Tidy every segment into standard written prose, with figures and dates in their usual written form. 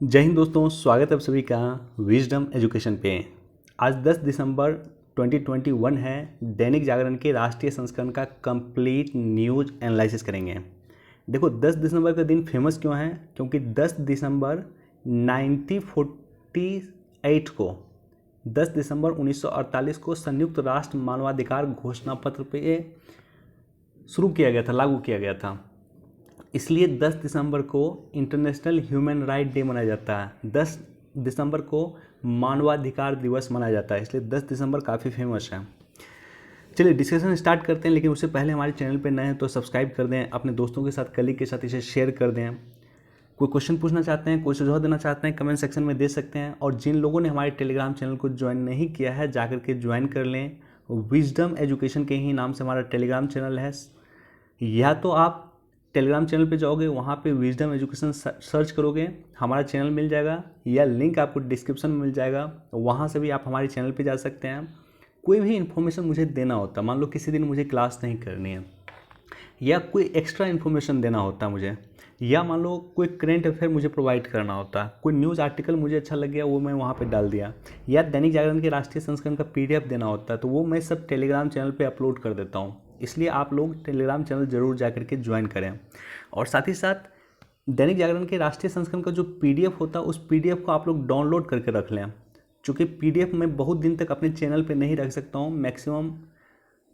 जय हिंद दोस्तों, स्वागत है आप सभी का विजडम एजुकेशन पे। आज 10 दिसंबर 2021 है। दैनिक जागरण के राष्ट्रीय संस्करण का कंप्लीट न्यूज एनालिसिस करेंगे। देखो 10 दिसंबर का दिन फेमस क्यों है? क्योंकि 10 दिसंबर 1948 को 10 दिसंबर 1948 को संयुक्त राष्ट्र मानवाधिकार घोषणा पत्र पे शुरू किया गया था, लागू किया गया था। इसलिए 10 दिसंबर को इंटरनेशनल ह्यूमन राइट डे मनाया जाता है। 10 दिसंबर को मानवाधिकार दिवस मनाया जाता है, इसलिए 10 दिसंबर काफ़ी फेमस है। चलिए डिस्कशन स्टार्ट करते हैं, लेकिन उससे पहले हमारे चैनल पर नए हैं तो सब्सक्राइब कर दें, अपने दोस्तों के साथ, कलीग के साथ इसे शेयर कर दें। कोई क्वेश्चन पूछना चाहते हैं, कोई सुझाव देना चाहते हैं, कमेंट सेक्शन में दे सकते हैं। और जिन लोगों ने हमारे टेलीग्राम चैनल को ज्वाइन नहीं किया है, जाकर के ज्वाइन कर लें। विजडम एजुकेशन के ही नाम से हमारा टेलीग्राम चैनल है। या तो आप टेलीग्राम चैनल पे जाओगे, वहाँ पे विजडम एजुकेशन सर्च करोगे, हमारा चैनल मिल जाएगा, या लिंक आपको डिस्क्रिप्शन में मिल जाएगा, वहाँ से भी आप हमारे चैनल पे जा सकते हैं। कोई भी इन्फॉर्मेशन मुझे देना होता, मान लो किसी दिन मुझे क्लास नहीं करनी है, या कोई एक्स्ट्रा इन्फॉर्मेशन देना होता मुझे, या मान लो कोई करेंट अफेयर मुझे प्रोवाइड करना होता, कोई न्यूज़ आर्टिकल मुझे अच्छा लग गया, वो मैं वहाँ पे डाल दिया, या दैनिक जागरण के राष्ट्रीय संस्करण का PDF देना होता है, तो वो मैं सब टेलीग्राम चैनल पे अपलोड कर देता हूँ। इसलिए आप लोग टेलीग्राम चैनल जरूर जा करके ज्वाइन करें। और साथ ही साथ दैनिक जागरण के राष्ट्रीय संस्करण का जो PDF होता है, उस PDF को आप लोग डाउनलोड करके रख लें। चूँकि PDF मैं बहुत दिन तक अपने चैनल पर नहीं रख सकता हूँ, मैक्सिमम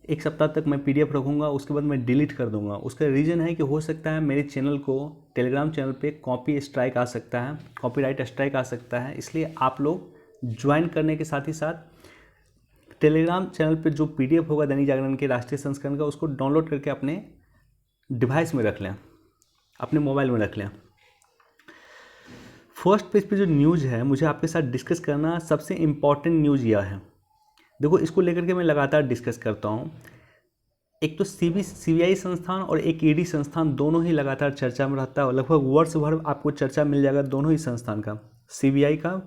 एक सप्ताह तक मैं PDF रखूँगा, उसके बाद मैं डिलीट कर दूँगा। उसका रीज़न है कि हो सकता है मेरे चैनल को, टेलीग्राम चैनल पे कॉपी स्ट्राइक आ सकता है, कॉपीराइट स्ट्राइक आ सकता है। इसलिए आप लोग ज्वाइन करने के साथ ही साथ टेलीग्राम चैनल पे जो PDF होगा दैनिक जागरण के राष्ट्रीय संस्करण का, उसको डाउनलोड करके अपने डिवाइस में रख लें, अपने मोबाइल में रख लें। फर्स्ट पेज पे जो न्यूज़ है, मुझे आपके साथ डिस्कस करना सबसे इम्पॉर्टेंट न्यूज़ यह है। देखो इसको लेकर के मैं लगातार डिस्कस करता हूँ। एक तो CBI संस्थान और एक ED संस्थान, दोनों ही लगातार चर्चा में रहता है, और लगभग वर्ष भर आपको चर्चा मिल जाएगा दोनों ही संस्थान का, CBI का,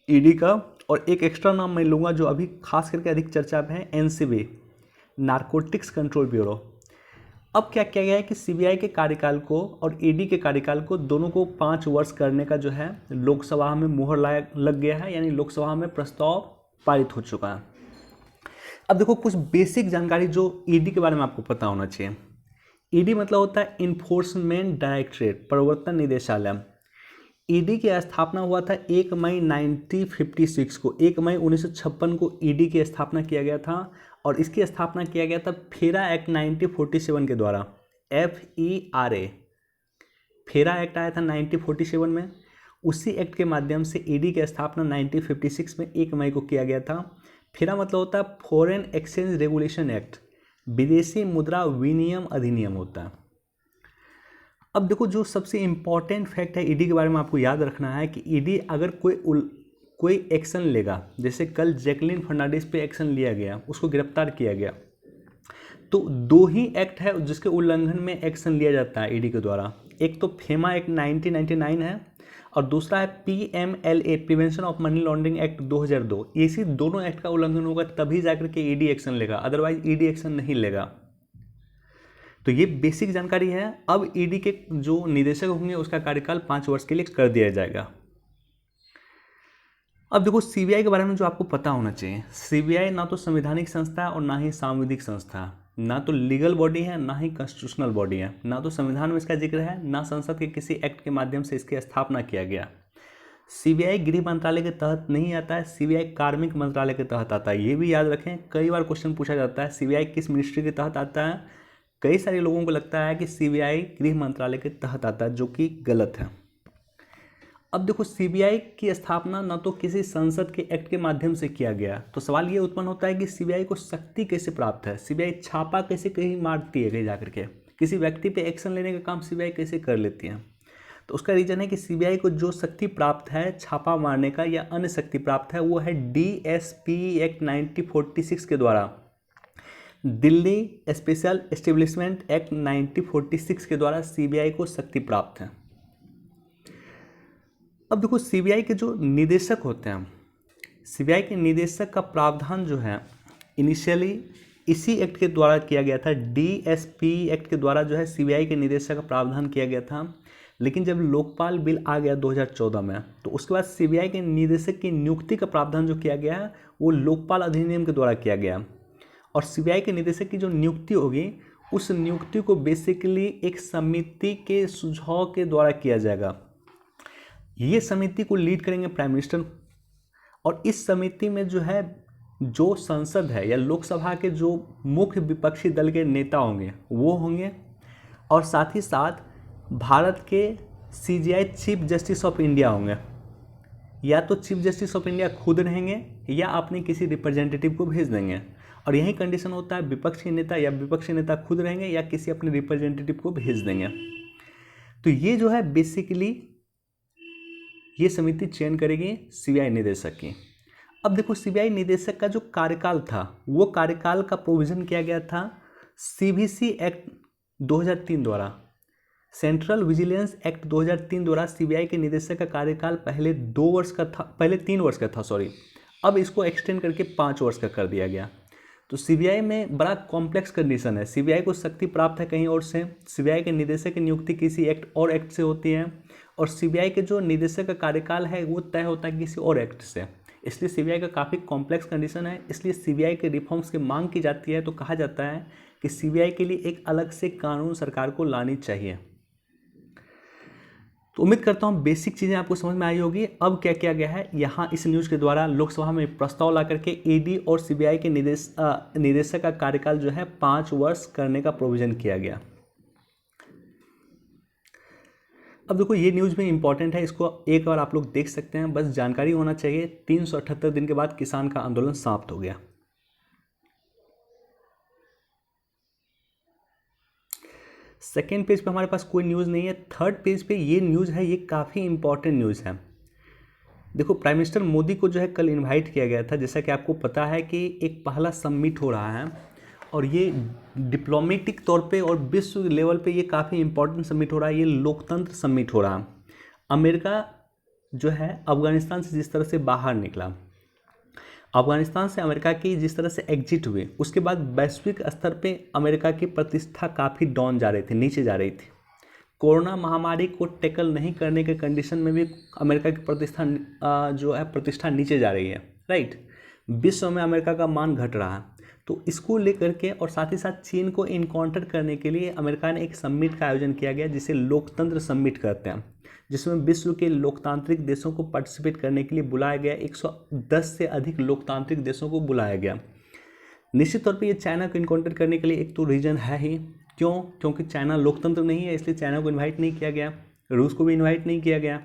ED का। और एक एक्स्ट्रा नाम मैं लूँगा जो अभी खास करके अधिक चर्चा में है, NCB, नारकोटिक्स कंट्रोल ब्यूरो। अब क्या किया गया है कि CBI के कार्यकाल को और ED के कार्यकाल को, दोनों को 5 वर्ष करने का जो है लोकसभा में मुहर लग गया है, यानी लोकसभा में प्रस्ताव पारित हो चुका है। अब देखो कुछ बेसिक जानकारी जो ED के बारे में आपको पता होना चाहिए। ED मतलब होता है इन्फोर्समेंट डायरेक्टरेट, प्रवर्तन निदेशालय। ED की स्थापना हुआ था 1 मई 1956 को, 1 मई 1956 को ED की स्थापना किया गया था। और इसकी स्थापना किया गया था फेरा एक्ट 1947 के द्वारा, FERA, फेरा एक्ट आया था 1947 में। उसी एक्ट के माध्यम से ED की स्थापना 1956 में 1 मई को किया गया था। फेरा मतलब होता है फॉरेन एक्सचेंज रेगुलेशन एक्ट, विदेशी मुद्रा विनियम अधिनियम होता है। अब देखो जो सबसे इम्पॉर्टेंट फैक्ट है ED के बारे में आपको याद रखना है कि ED अगर कोई एक्शन लेगा, जैसे कल जैकलिन फर्नांडिस पे एक्शन लिया गया, उसको गिरफ्तार किया गया, तो 2 ही एक्ट है जिसके उल्लंघन में एक्शन लिया जाता है ED के द्वारा। एक तो फेमा एक्ट 1999 है, और दूसरा है PMLA, prevention of money laundering act 2002। इसी दोनों एक्ट का उल्लंघन होगा तभी जाकर के ED एक्शन लेगा, अदरवाइज ED एक्शन नहीं लेगा। तो ये बेसिक जानकारी है। अब ED के जो निदेशक होंगे उसका कार्यकाल 5 वर्ष के लिए कर दिया जाएगा। अब देखो CBI के बारे में जो आपको पता होना चाहिए, CBI ना तो संवैधानिक संस्था है और ना ही सांविधिक संस्था है, ना तो लीगल बॉडी है, ना ही कॉन्स्टिट्यूशनल बॉडी है, ना तो संविधान में इसका जिक्र है, ना संसद के किसी एक्ट के माध्यम से इसकी स्थापना किया गया। CBI गृह मंत्रालय के तहत नहीं आता है, CBI कार्मिक मंत्रालय के तहत आता है। ये भी याद रखें, कई बार क्वेश्चन पूछा जाता है CBI किस मिनिस्ट्री के तहत आता है। कई सारे लोगों को लगता है कि CBI गृह मंत्रालय के तहत आता है, जो कि गलत है। अब देखो CBI की स्थापना ना तो किसी संसद के एक्ट के माध्यम से किया गया, तो सवाल ये उत्पन्न होता है कि CBI को शक्ति कैसे प्राप्त है, CBI छापा कैसे कहीं मारती है, कहीं जाकर के किसी व्यक्ति पे एक्शन लेने का काम CBI कैसे कर लेती है। तो उसका रीजन है कि CBI को जो शक्ति प्राप्त है छापा मारने का या अन्य शक्ति प्राप्त है, वो है DSP एक्ट 1946 के द्वारा, दिल्ली स्पेशल एस्टेब्लिशमेंट एक्ट 1946 के द्वारा CBI को शक्ति प्राप्त है। अब देखो CBI के जो निदेशक होते हैं, CBI के निदेशक का प्रावधान जो है इनिशियली इसी एक्ट के द्वारा किया गया था, DSP एक्ट के द्वारा जो है CBI के निदेशक का प्रावधान किया गया था। लेकिन जब लोकपाल बिल आ गया 2014 में, तो उसके बाद सीबीआई के निदेशक की नियुक्ति का प्रावधान जो किया गया है वो लोकपाल अधिनियम के द्वारा किया गया। और सीबीआई के निदेशक की जो नियुक्ति होगी, उस नियुक्ति को बेसिकली एक समिति के सुझाव के द्वारा किया जाएगा। ये समिति को लीड करेंगे प्राइम मिनिस्टर, और इस समिति में जो है, जो संसद है या लोकसभा के जो मुख्य विपक्षी दल के नेता होंगे वो होंगे, और साथ ही साथ भारत के CGI chief justice of India होंगे। या तो चीफ जस्टिस ऑफ इंडिया खुद रहेंगे या अपने किसी रिप्रेजेंटेटिव को भेज देंगे, और यही कंडीशन होता है, विपक्ष के नेता या विपक्षी नेता खुद रहेंगे या किसी अपने रिप्रेजेंटेटिव को भेज देंगे। तो ये जो है बेसिकली ये समिति चयन करेगी सीबीआई निदेशक की। अब देखो, सीबीआई निदेशक का जो कार्यकाल था, वो कार्यकाल का प्रोविजन किया गया था सीवीसी एक्ट 2003 द्वारा। सेंट्रल विजिलेंस एक्ट 2003 द्वारा सीबीआई के निदेशक का कार्यकाल पहले 2 वर्ष का था, पहले 3 वर्ष का था, सॉरी। अब इसको एक्सटेंड करके 5 वर्ष का कर दिया गया। तो सीबीआई में बड़ा कॉम्प्लेक्स कंडीशन है। सीबीआई को शक्ति प्राप्त है कहीं और से, सीबीआई के निदेशक की नियुक्ति किसी एक्ट से होती है, और सीबीआई के जो निदेशक का कार्यकाल है वो तय होता है किसी और एक्ट से। इसलिए सीबीआई का काफ़ी कॉम्प्लेक्स कंडीशन है। इसलिए सीबीआई के रिफॉर्म्स की मांग की जाती है, तो कहा जाता है कि सीबीआई के लिए एक अलग से कानून सरकार को लानी चाहिए। तो उम्मीद करता हूँ बेसिक चीज़ें आपको समझ में आई होगी। अब क्या किया गया है यहाँ इस न्यूज़ के द्वारा, लोकसभा में प्रस्ताव ला करके ईडी और सीबीआई के निदेशक का कार्यकाल जो है 5 वर्ष करने का प्रोविजन किया गया। अब देखो, ये न्यूज़ में इंपॉर्टेंट है, इसको एक बार आप लोग देख सकते हैं, बस जानकारी होना चाहिए। 378 दिन के बाद किसान का आंदोलन समाप्त हो गया। सेकेंड पेज पे हमारे पास कोई न्यूज़ नहीं है। थर्ड पेज पे ये न्यूज़ है, ये काफ़ी इंपॉर्टेंट न्यूज़ है। देखो, प्राइम मिनिस्टर मोदी को जो है कल इनवाइट किया गया था। जैसा कि आपको पता है कि एक पहला समिट हो रहा है, और ये डिप्लोमेटिक तौर पे और विश्व लेवल पे ये काफ़ी इंपॉर्टेंट समिट हो रहा है। ये लोकतंत्र समिट हो रहा है। अमेरिका जो है अफगानिस्तान से जिस तरह से बाहर निकला, अफगानिस्तान से अमेरिका की जिस तरह से एग्जिट हुए, उसके बाद वैश्विक स्तर पे अमेरिका की प्रतिष्ठा काफ़ी डाउन जा रही थी, नीचे जा रही थी। कोरोना महामारी को टैकल नहीं करने के कंडीशन में भी अमेरिका की प्रतिष्ठा जो है प्रतिष्ठा नीचे जा रही है, राइट। विश्व में अमेरिका का मान घट रहा है। तो इसको लेकर के और साथ ही साथ चीन को इनकाउंटर करने के लिए अमेरिका ने एक समिट का आयोजन किया गया, जिसे लोकतंत्र समिट कहते हैं, जिसमें विश्व के लोकतांत्रिक देशों को पार्टिसिपेट करने के लिए बुलाया गया। 110 से अधिक लोकतांत्रिक देशों को बुलाया गया। निश्चित तौर पे ये चाइना को इनकाउंटर करने के लिए एक तो रीजन है ही, क्योंकि चाइना लोकतंत्र नहीं है, इसलिए चाइना को इन्वाइट नहीं किया गया, रूस को भी इन्वाइट नहीं किया गया।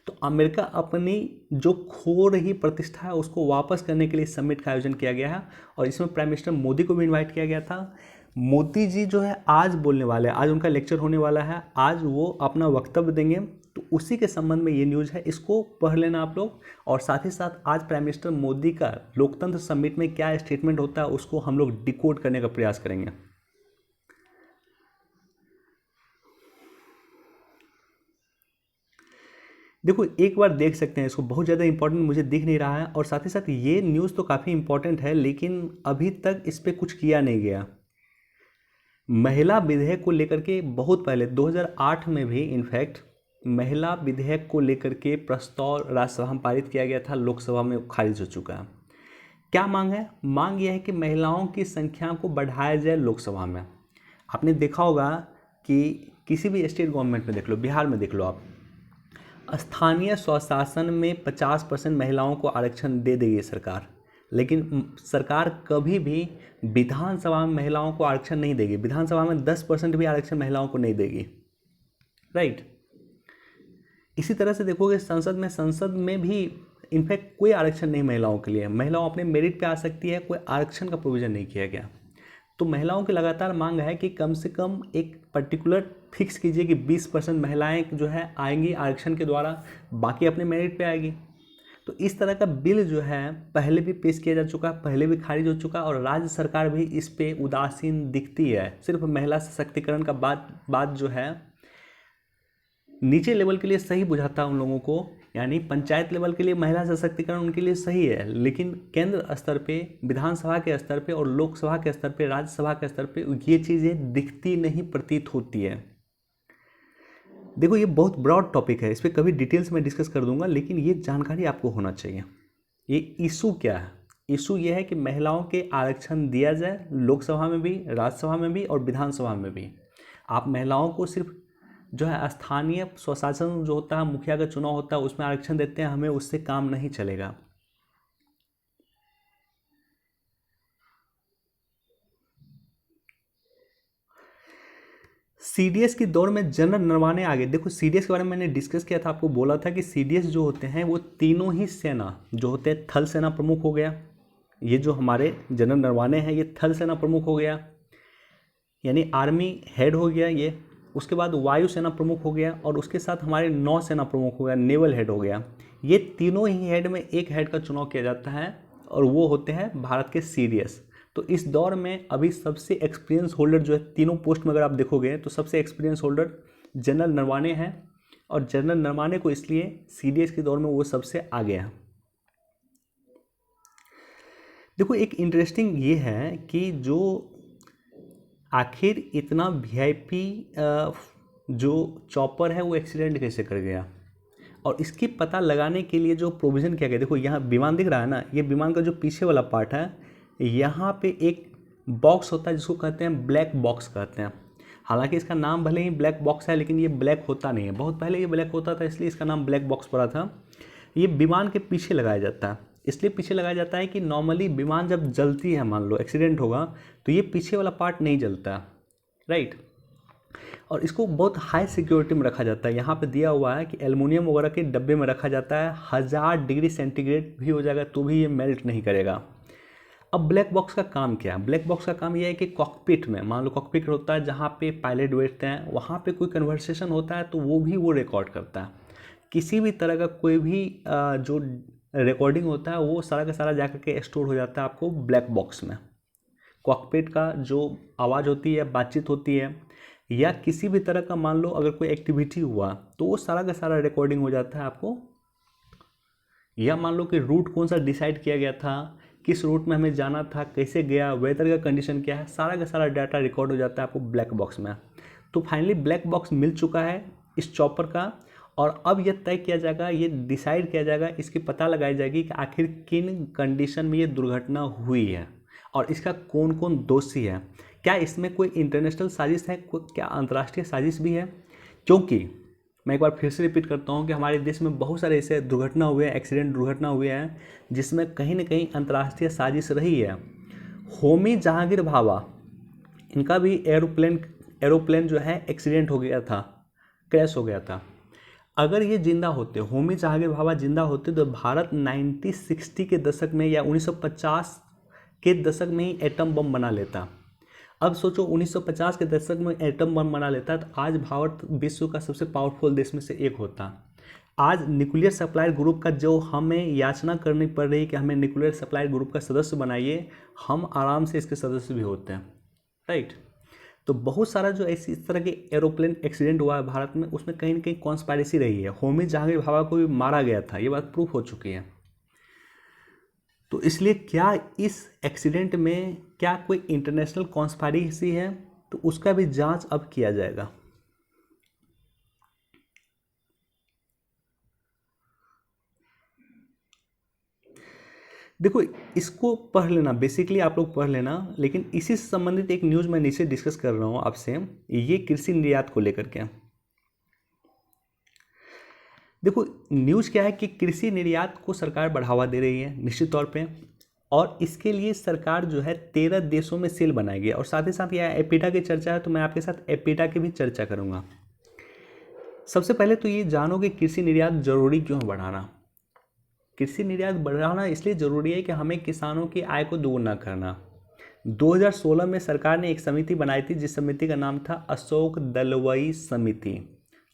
तो अमेरिका अपनी जो खो रही प्रतिष्ठा है उसको वापस करने के लिए समिट का आयोजन किया गया है, और इसमें प्राइम मिनिस्टर मोदी को भी इन्वाइट किया गया था। मोदी जी जो है आज बोलने वाले हैं, आज उनका लेक्चर होने वाला है, आज वो अपना वक्तव्य देंगे। तो उसी के संबंध में ये न्यूज़ है, इसको पढ़ लेना आप लोग। और साथ ही साथ आज प्राइम मिनिस्टर मोदी का लोकतंत्र समिट में क्या स्टेटमेंट होता है उसको हम लोग डिकोड करने का प्रयास करेंगे। देखो, एक बार देख सकते हैं इसको, बहुत ज़्यादा इंपॉर्टेंट मुझे दिख नहीं रहा है। और साथ ही साथ ये न्यूज़ तो काफ़ी इंपॉर्टेंट है, लेकिन अभी तक इस पर कुछ किया नहीं गया। महिला विधेयक को लेकर के बहुत पहले 2008 में भी इनफैक्ट महिला विधेयक को लेकर के प्रस्ताव राज्यसभा में पारित किया गया था, लोकसभा में खारिज हो चुका है। क्या मांग है? मांग यह है कि महिलाओं की संख्या को बढ़ाया जाए लोकसभा में। आपने देखा होगा कि किसी भी स्टेट गवर्नमेंट में देख लो, बिहार में देख लो आप, स्थानीय स्वशासन में 50% महिलाओं को आरक्षण दे देगी सरकार, लेकिन सरकार कभी भी विधानसभा में महिलाओं को आरक्षण नहीं देगी। विधानसभा में 10% भी आरक्षण महिलाओं को नहीं देगी, राइट। इसी तरह से देखोगे संसद में भी इनफैक्ट कोई आरक्षण नहीं महिलाओं के लिए। महिलाओं अपने मेरिट पे आ सकती है, कोई आरक्षण का प्रोविज़न नहीं किया गया। तो महिलाओं की लगातार मांग है कि कम से कम एक पर्टिकुलर फिक्स कीजिए कि 20% महिलाएं जो है आएंगी आरक्षण के द्वारा, बाकी अपने मेरिट पे आएगी। तो इस तरह का बिल जो है पहले भी पेश किया जा चुका है, पहले भी खारिज हो चुका है, और राज्य सरकार भी इस पे उदासीन दिखती है। सिर्फ महिला सशक्तिकरण का बात जो है नीचे लेवल के लिए सही बुझाता है उन लोगों को, यानी पंचायत लेवल के लिए महिला सशक्तिकरण उनके लिए सही है, लेकिन केंद्र स्तर पे, विधानसभा के स्तर पे और लोकसभा के स्तर पे, राज्यसभा के स्तर पे ये चीज़ें दिखती नहीं, प्रतीत होती है। देखो ये बहुत ब्रॉड टॉपिक है, इस पर कभी डिटेल्स में डिस्कस कर दूंगा, लेकिन ये जानकारी आपको होना चाहिए। ये इशू क्या है? इशू ये है कि महिलाओं के आरक्षण दिया जाए, लोकसभा में भी, राज्यसभा में भी और विधानसभा में भी। आप महिलाओं को सिर्फ जो है स्थानीय स्वशासन जो होता है, मुखिया का चुनाव होता है, उसमें आरक्षण देते हैं, हमें उससे काम नहीं चलेगा। सीडीएस की दौड़ में जनरल नरवाने आ गए। देखो सीडीएस के बारे में मैंने डिस्कस किया था, आपको बोला था कि सीडीएस जो होते हैं वो तीनों ही सेना जो होते हैं, थल सेना प्रमुख हो गया, ये जो हमारे जनरल नरवाने हैं ये थल सेना प्रमुख हो गया, यानी आर्मी हेड हो गया ये। उसके बाद वायु सेना प्रमुख हो गया, और उसके साथ हमारे नौ सेना प्रमुख हो गया, नेवल हेड हो गया। ये तीनों ही हेड में एक हेड का चुनाव किया जाता है, और वो होते हैं भारत के सीडीएस। तो इस दौर में अभी सबसे एक्सपीरियंस होल्डर जो है तीनों पोस्ट में अगर आप देखोगे तो सबसे एक्सपीरियंस होल्डर जनरल नरवाने हैं, और जनरल नरवाने को इसलिए सीडीएस के दौर में वो सबसे आगे हैं। देखो एक इंटरेस्टिंग ये है कि जो आखिर इतना वीआईपी जो चॉपर है वो एक्सीडेंट कैसे कर गया, और इसकी पता लगाने के लिए जो प्रोविज़न किया गया। देखो यहाँ विमान दिख रहा है ना, ये विमान का जो पीछे वाला पार्ट है, यहाँ पे एक बॉक्स होता है जिसको कहते हैं ब्लैक बॉक्स कहते हैं। हालांकि इसका नाम भले ही ब्लैक बॉक्स है, लेकिन ये ब्लैक होता नहीं है। बहुत पहले ये ब्लैक होता था, इसलिए इसका नाम ब्लैक बॉक्स पड़ा था। ये विमान के पीछे लगाया जाता है, इसलिए पीछे लगाया जाता है कि नॉर्मली विमान जब जलती है, मान लो एक्सीडेंट होगा, तो ये पीछे वाला पार्ट नहीं जलता, राइट। और इसको बहुत हाई सिक्योरिटी में रखा जाता है। यहाँ पे दिया हुआ है कि एल्युमिनियम वगैरह के डब्बे में रखा जाता है, 1000 डिग्री सेंटीग्रेड भी हो जाएगा तो भी ये मेल्ट नहीं करेगा। अब ब्लैक बॉक्स का काम क्या है? ब्लैक बॉक्स का काम यह है कि कॉकपिट में, मान लो कॉकपिट होता है जहाँ पे पायलट बैठते हैं, वहाँ पे कोई कन्वर्सेशन होता है तो वो भी वो रिकॉर्ड करता है। किसी भी तरह का कोई भी जो रिकॉर्डिंग होता है वो सारा का सारा जा करके स्टोर हो जाता है आपको ब्लैक बॉक्स में। कॉकपिट का जो आवाज़ होती है, बातचीत होती है, या किसी भी तरह का मान लो अगर कोई एक्टिविटी हुआ तो वो सारा का सारा रिकॉर्डिंग हो जाता है आपको। या मान लो कि रूट कौन सा डिसाइड किया गया था, किस रूट में हमें जाना था, कैसे गया, वेदर का कंडीशन क्या है, सारा का सारा डाटा रिकॉर्ड हो जाता है आपको ब्लैक बॉक्स में। तो फाइनली ब्लैक बॉक्स मिल चुका है इस चॉपर का, और अब यह तय किया जाएगा, ये डिसाइड किया जाएगा, इसकी पता लगाई जाएगी कि आखिर किन कंडीशन में ये दुर्घटना हुई है और इसका कौन कौन दोषी है। क्या इसमें कोई इंटरनेशनल साजिश है, क्या अंतर्राष्ट्रीय साजिश भी है? क्योंकि मैं एक बार फिर से रिपीट करता हूँ कि हमारे देश में बहुत सारे ऐसे दुर्घटना हुए हैं, एक्सीडेंट दुर्घटना हुए हैं, जिसमें कहीं ना कहीं अंतर्राष्ट्रीय साजिश रही है। होमी जहांगीर भाभा, इनका भी एरोप्लेन जो है एक्सीडेंट हो गया था, क्रैश हो गया था। अगर ये जिंदा होते, होमी जहांगीर भाभा जिंदा होते, तो भारत 1960 के दशक में या 1950 के दशक में ही एटम बम बना लेता। अब सोचो 1950 के दशक में एटम बम बना लेता तो आज भारत विश्व का सबसे पावरफुल देश में से एक होता। आज न्यूक्लियर सप्लायर ग्रुप का जो हमें याचना करनी पड़ रही कि हमें न्यूक्लियर सप्लायर ग्रुप का सदस्य बनाइए, हम आराम से इसके सदस्य भी होते हैं, राइट। तो बहुत सारा जो ऐसी इस तरह के एरोप्लेन एक्सीडेंट हुआ है भारत में, उसमें कहीं ना कहीं कॉन्स्पायरेसी रही है। होमी जहांगीर भाभा को भी मारा गया था, ये बात प्रूफ हो चुकी है। तो इसलिए क्या इस एक्सीडेंट में क्या कोई इंटरनेशनल कॉन्स्पायरेसी है, तो उसका भी जांच अब किया जाएगा। देखो इसको पढ़ लेना, बेसिकली आप लोग पढ़ लेना, लेकिन इसी से संबंधित एक न्यूज़ मैं नीचे डिस्कस कर रहा हूँ आपसे, ये कृषि निर्यात को लेकर के। देखो न्यूज़ क्या है कि कृषि निर्यात को सरकार बढ़ावा दे रही है निश्चित तौर पे, और इसके लिए सरकार जो है 13 देशों में सेल बनाएगी। और साथ ही साथ यह एपीटा की चर्चा है, तो मैं आपके साथ एपीटा की भी चर्चा करूंगा। सबसे पहले तो ये जानो कि कृषि निर्यात जरूरी क्यों है बढ़ाना। कृषि निर्यात बढ़ाना इसलिए ज़रूरी है कि हमें किसानों की आय को दोगुना करना। 2016 में सरकार ने एक समिति बनाई थी, जिस समिति का नाम था अशोक दलवई समिति।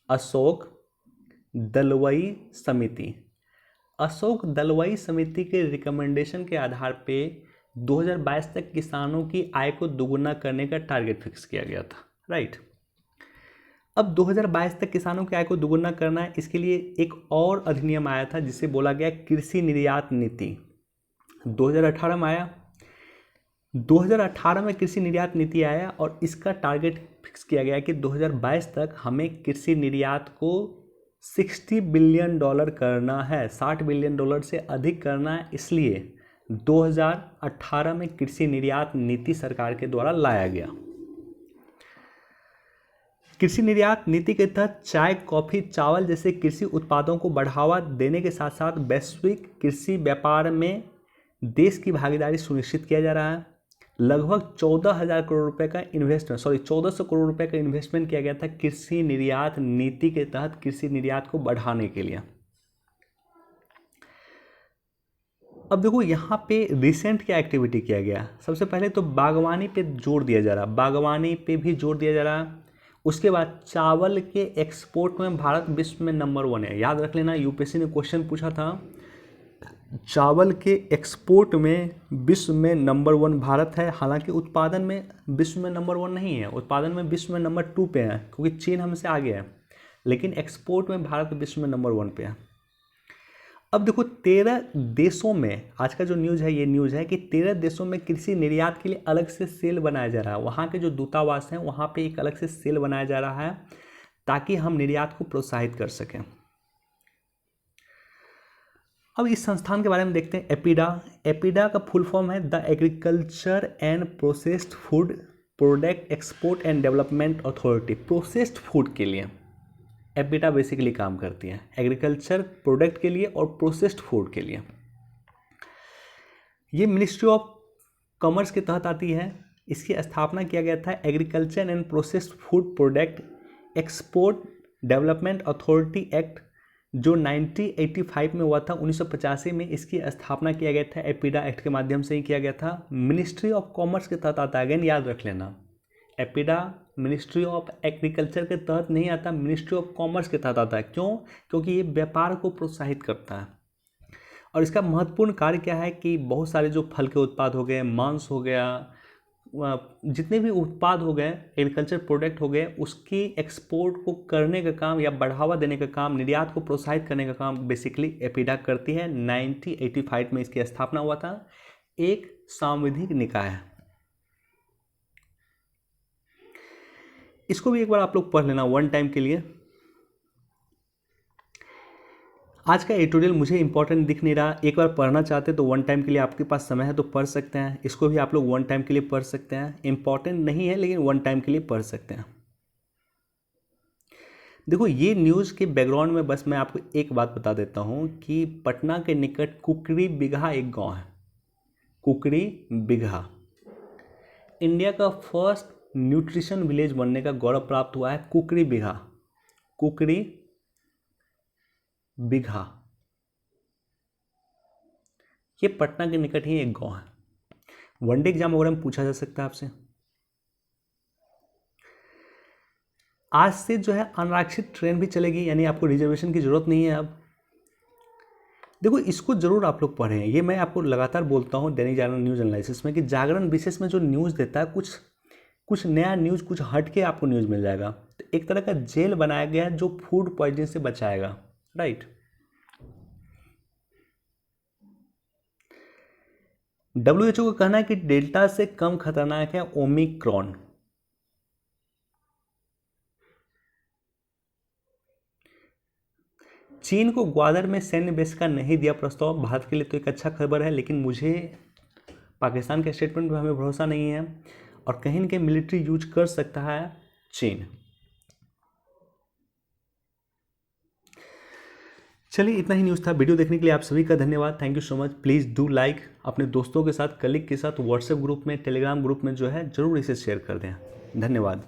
अशोक दलवई समिति। अशोक दलवई समिति के रिकमेंडेशन के आधार पे 2022 तक किसानों की आय को दोगुना करने का टारगेट फिक्स किया गया था, राइट। अब 2022 तक किसानों की आय को दोगुना करना है, इसके लिए एक और अधिनियम आया था जिसे बोला गया कृषि निर्यात नीति। 2018 में आया। 2018 में कृषि निर्यात नीति आया और इसका टारगेट फिक्स किया गया कि 2022 तक हमें कृषि निर्यात को $60 बिलियन करना है, $60 बिलियन से अधिक करना है। इसलिए 2018 में कृषि निर्यात नीति सरकार के द्वारा लाया गया। कृषि निर्यात नीति के तहत चाय, कॉफ़ी, चावल जैसे कृषि उत्पादों को बढ़ावा देने के साथ साथ वैश्विक कृषि व्यापार में देश की भागीदारी सुनिश्चित किया जा रहा है। लगभग 14,000 करोड़ रुपए का 1400 करोड़ रुपए का इन्वेस्टमेंट किया गया था कृषि निर्यात नीति के तहत कृषि निर्यात को बढ़ाने के लिए। अब देखो यहाँ पे रिसेंट क्या एक्टिविटी किया गया। सबसे पहले तो बागवानी पे जोर दिया जा रहा, बागवानी पे भी जोर दिया जा रहा। उसके बाद चावल के एक्सपोर्ट में भारत विश्व में नंबर 1 है। याद रख लेना, यूपीएससी ने क्वेश्चन पूछा था, चावल के एक्सपोर्ट में विश्व में नंबर 1 भारत है। हालांकि उत्पादन में विश्व में नंबर 1 नहीं है, उत्पादन में विश्व में नंबर 2 पे है क्योंकि चीन हमसे आगे है, लेकिन एक्सपोर्ट में भारत विश्व में नंबर 1 पे है। अब देखो 13 देशों में, आज का जो न्यूज़ है ये न्यूज़ है कि 13 देशों में कृषि निर्यात के लिए अलग से सेल बनाया जा रहा है। वहाँ के जो दूतावास हैं वहाँ पे एक अलग से सेल बनाया जा रहा है ताकि हम निर्यात को प्रोत्साहित कर सकें। अब इस संस्थान के बारे में देखते हैं। एपीडा का फुल फॉर्म है the agriculture and processed food product export and development authority. Processed food के लिए एपीडा बेसिकली काम करती है, एग्रीकल्चर प्रोडक्ट के लिए और प्रोसेस्ड फूड के लिए। ये मिनिस्ट्री ऑफ कॉमर्स के तहत आती है। इसकी स्थापना किया गया था agriculture and processed food product export development authority act जो 1985 में हुआ था। 1985 में इसकी स्थापना किया गया था, एपीडा एक्ट के माध्यम से ही किया गया था। मिनिस्ट्री ऑफ कॉमर्स के तहत आता है, अगेन याद रख लेना, एपीडा मिनिस्ट्री ऑफ एग्रीकल्चर के तहत नहीं आता, मिनिस्ट्री ऑफ कॉमर्स के तहत आता है। क्यों? क्योंकि ये व्यापार को प्रोत्साहित करता है। और इसका महत्वपूर्ण कार्य क्या है कि बहुत सारे जो फल के उत्पाद हो गए, मांस हो गया, जितने भी उत्पाद हो गए, एग्रीकल्चर प्रोडक्ट हो गए, उसकी एक्सपोर्ट को करने का काम या बढ़ावा देने का काम, निर्यात को प्रोत्साहित करने का काम बेसिकली एपीडा करती है। 1985 में इसकी स्थापना हुआ था। एक सांविधिक निकाय है। इसको भी एक बार आप लोग पढ़ लेना वन टाइम के लिए। आज का एडिटोरियल मुझे इंपॉर्टेंट दिख नहीं रहा, एक बार पढ़ना चाहते तो वन टाइम के लिए आपके पास समय है तो पढ़ सकते हैं। इसको भी आप लोग वन टाइम के लिए पढ़ सकते हैं, इंपॉर्टेंट नहीं है लेकिन वन टाइम के लिए पढ़ सकते हैं। देखो ये न्यूज़ के बैकग्राउंड में बस मैं आपको एक बात बता देता हूँ कि पटना के निकट कुकरी बिगहा एक गांव है। कुकरी बिगहा इंडिया का फर्स्ट न्यूट्रिशन विलेज बनने का गौरव प्राप्त हुआ है। कुकरी बिगहा, कुकरी बिगहा, ये पटना के निकट ही एक गांव है। वनडे एग्जाम वगैरह में पूछा जा सकता है आपसे। आज से जो है अनारक्षित ट्रेन भी चलेगी, यानी आपको रिजर्वेशन की जरूरत नहीं है अब। देखो इसको जरूर आप लोग पढ़ें, ये मैं आपको लगातार बोलता हूँ दैनिक जागरण न्यूज़ एनालिसिस में कि जागरण विशेष में जो न्यूज़ देता है कुछ नया न्यूज़, कुछ हट के आपको न्यूज़ मिल जाएगा। तो एक तरह का जेल बनाया गया है जो फूड पॉइजन से बचाएगा, राइट। WHO का कहना है कि डेल्टा से कम खतरनाक है ओमिक्रॉन। चीन को ग्वादर में सैन्य बेस का नहीं दिया प्रस्ताव, भारत के लिए तो एक अच्छा खबर है, लेकिन मुझे पाकिस्तान के स्टेटमेंट पर हमें भरोसा नहीं है और कहीं न कहीं मिलिट्री यूज कर सकता है चीन। चलिए इतना ही न्यूज़ था। वीडियो देखने के लिए आप सभी का धन्यवाद, thank you so much. Please do like, अपने दोस्तों के साथ, कलीग के साथ, व्हाट्सएप ग्रुप में, टेलीग्राम ग्रुप में जो है ज़रूर इसे शेयर कर दें। धन्यवाद।